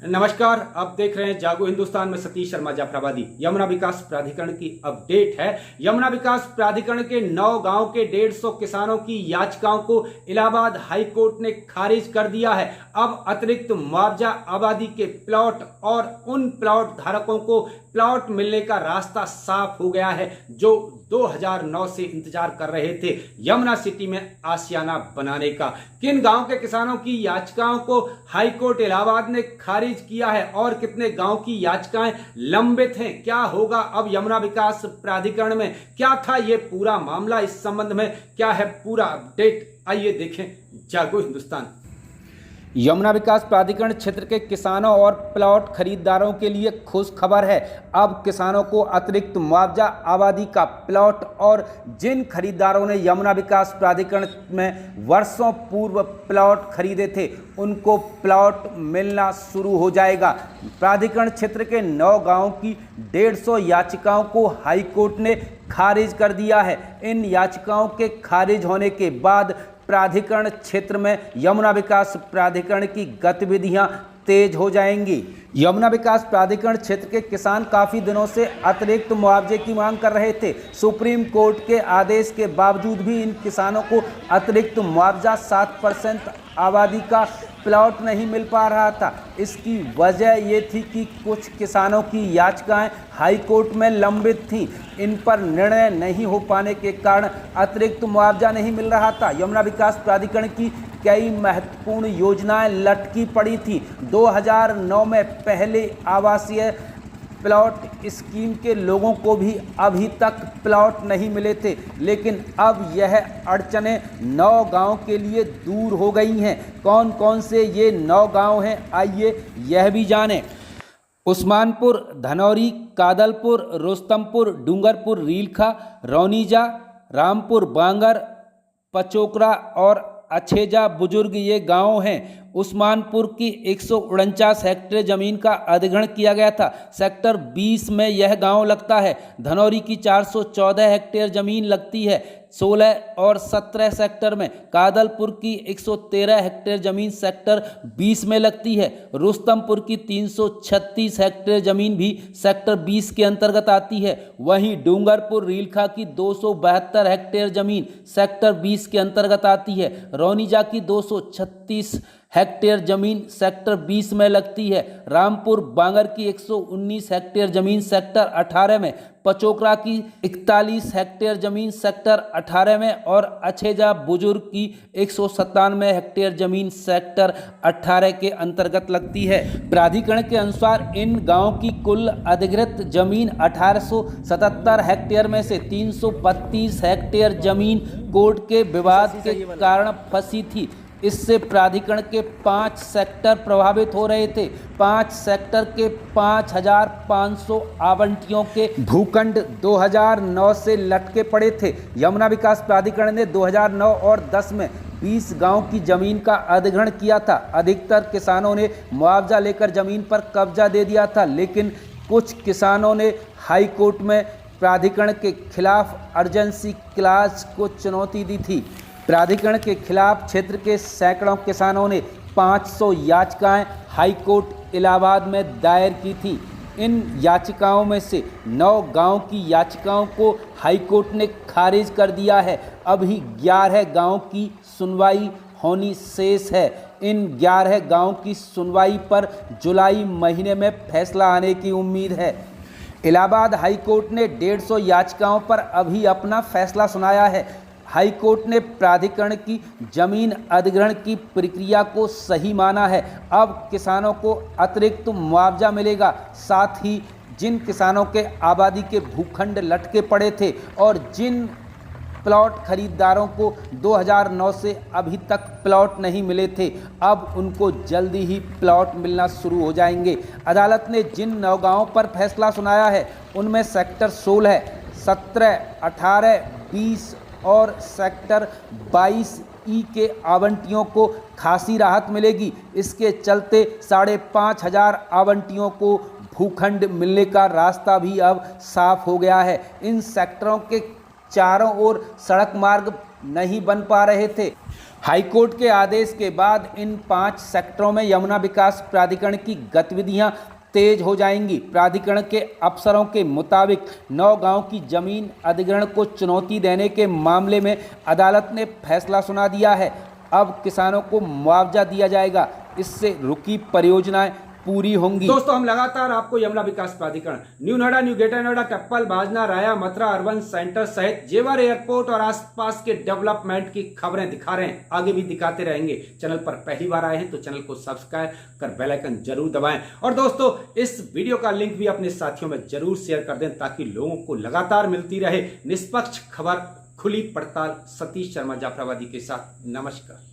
नमस्कार, आप देख रहे हैं जागो हिंदुस्तान में सतीश शर्मा जाफराबादी। यमुना विकास प्राधिकरण की अपडेट है। यमुना विकास प्राधिकरण के 9 गांव के 150 किसानों की याचिकाओं को इलाहाबाद हाई कोर्ट ने खारिज कर दिया है। अब अतिरिक्त मुआवजा, आबादी के प्लॉट और उन प्लॉट धारकों को प्लॉट मिलने का रास्ता साफ हो गया है जो 2009 से इंतजार कर रहे थे यमुना सिटी में आशियाना बनाने का। किन गांव के किसानों की याचिकाओं को हाई कोर्ट इलाहाबाद ने खारिज किया है और कितने गांव की याचिकाएं लंबित हैं, क्या होगा अब यमुना विकास प्राधिकरण में, क्या था ये पूरा मामला, इस संबंध में क्या है पूरा अपडेट, आइए देखें जागो हिंदुस्तान। यमुना विकास प्राधिकरण क्षेत्र के किसानों और प्लॉट खरीदारों के लिए खुश खबर है। अब किसानों को अतिरिक्त मुआवजा, आबादी का प्लॉट और जिन खरीदारों ने यमुना विकास प्राधिकरण में वर्षों पूर्व प्लॉट खरीदे थे उनको प्लॉट मिलना शुरू हो जाएगा। प्राधिकरण क्षेत्र के 9 गांवों की 150 याचिकाओं को हाईकोर्ट ने खारिज कर दिया है। इन याचिकाओं के खारिज होने के बाद प्राधिकरण क्षेत्र में यमुना विकास प्राधिकरण की गतिविधियां तेज हो जाएंगी। यमुना विकास प्राधिकरण क्षेत्र के किसान काफ़ी दिनों से अतिरिक्त मुआवजे की मांग कर रहे थे। सुप्रीम कोर्ट के आदेश के बावजूद भी इन किसानों को अतिरिक्त मुआवजा 7% आबादी का प्लॉट नहीं मिल पा रहा था। इसकी वजह ये थी कि कुछ किसानों की याचिकाएं हाई कोर्ट में लंबित थीं। इन पर निर्णय नहीं हो पाने के कारण अतिरिक्त मुआवजा नहीं मिल रहा था। यमुना विकास प्राधिकरण की कई महत्वपूर्ण योजनाएं लटकी पड़ी थी। 2009 में पहले आवासीय प्लॉट स्कीम के लोगों को भी अभी तक प्लॉट नहीं मिले थे, लेकिन अब यह अड़चनें 9 गांव के लिए दूर हो गई हैं। कौन कौन से ये 9 गांव हैं, आइए यह भी जानें। उस्मानपुर, धनौरी, कादलपुर, रोस्तमपुर, डूंगरपुर, रीलखा, रौनीजा, रामपुर, बांगर, पचोकरा और अछेजा बुजुर्ग ये गांव हैं। उस्मानपुर की 149 हेक्टेयर ज़मीन का अधिग्रहण किया गया था। सेक्टर 20 में यह गांव लगता है। धनौरी की 414 हेक्टेयर ज़मीन लगती है 16 और 17 सेक्टर में। कादलपुर की 113 हेक्टेयर ज़मीन सेक्टर 20 में लगती है। रुस्तमपुर की 336 हेक्टेयर ज़मीन भी सेक्टर 20 के अंतर्गत आती है। वहीं डूंगरपुर रीलखा की 272 हेक्टेयर ज़मीन सेक्टर 20 के अंतर्गत आती है। रौनीजा की 236 हेक्टेयर ज़मीन सेक्टर 20 में लगती है। रामपुर बांगर की 119 हेक्टेयर ज़मीन सेक्टर 18 में। पचोकरा की 41 हेक्टेयर ज़मीन सेक्टर 18 में और अछेजा बुजुर्ग की 197 हेक्टेयर ज़मीन सेक्टर 18 के अंतर्गत लगती है। प्राधिकरण के अनुसार इन गांवों की कुल अधिकृत ज़मीन 1877 हेक्टेयर में से 332 हेक्टेयर ज़मीन कोर्ट के विवाद के कारण फंसी थी। इससे प्राधिकरण के 5 सेक्टर प्रभावित हो रहे थे। 5 सेक्टर के 5500 आवंटियों के भूखंड 2009 से लटके पड़े थे। यमुना विकास प्राधिकरण ने 2009 और 10 में 20 गांव की जमीन का अधिग्रहण किया था। अधिकतर किसानों ने मुआवजा लेकर जमीन पर कब्जा दे दिया था, लेकिन कुछ किसानों ने हाई कोर्ट में प्राधिकरण के खिलाफ अर्जेंसी क्लाज को चुनौती दी थी। प्राधिकरण के खिलाफ क्षेत्र के सैकड़ों किसानों ने 500 याचिकाएं हाई कोर्ट इलाहाबाद में दायर की थी। इन याचिकाओं में से 9 गांव की याचिकाओं को हाई कोर्ट ने खारिज कर दिया है। अभी 11 गांव की सुनवाई होनी शेष है। इन 11 गांव की सुनवाई पर जुलाई महीने में फैसला आने की उम्मीद है। इलाहाबाद हाई कोर्ट ने 150 याचिकाओं पर अभी अपना फैसला सुनाया है। हाई कोर्ट ने प्राधिकरण की जमीन अधिग्रहण की प्रक्रिया को सही माना है। अब किसानों को अतिरिक्त मुआवजा मिलेगा। साथ ही जिन किसानों के आबादी के भूखंड लटके पड़े थे और जिन प्लॉट खरीदारों को 2009 से अभी तक प्लॉट नहीं मिले थे, अब उनको जल्दी ही प्लॉट मिलना शुरू हो जाएंगे। अदालत ने जिन 9 गांवों पर फैसला सुनाया है उनमें सेक्टर 16, 17, 18, 20 और सेक्टर 22E के आवंटियों को खासी राहत मिलेगी। इसके चलते 5500 आवंटियों को भूखंड मिलने का रास्ता भी अब साफ हो गया है। इन सेक्टरों के चारों ओर सड़क मार्ग नहीं बन पा रहे थे। हाईकोर्ट के आदेश के बाद इन 5 सेक्टरों में यमुना विकास प्राधिकरण की गतिविधियां तेज हो जाएंगी। प्राधिकरण के अफसरों के मुताबिक 9 गांव की जमीन अधिग्रहण को चुनौती देने के मामले में अदालत ने फैसला सुना दिया है। अब किसानों को मुआवजा दिया जाएगा, इससे रुकी परियोजनाएं पूरी होंगी। दोस्तों, हम लगातार आपको यमुना विकास प्राधिकरण, new Noida, new greater Noida, Tappal, Bajna, Raya, Mathura urban centre सहित जेवर एयरपोर्ट और आसपास के डेवलपमेंट की खबरें दिखा रहे हैं, आगे भी दिखाते रहेंगे। चैनल पर पहली बार आए हैं तो चैनल को सब्सक्राइब कर बेल आइकन जरूर दबाएं और दोस्तों इस वीडियो का लिंक भी अपने साथियों में जरूर शेयर कर दें ताकि लोगों को लगातार मिलती रहे निष्पक्ष खबर। खुली पड़ताल, सतीश शर्मा जाफराबादी के साथ। नमस्कार।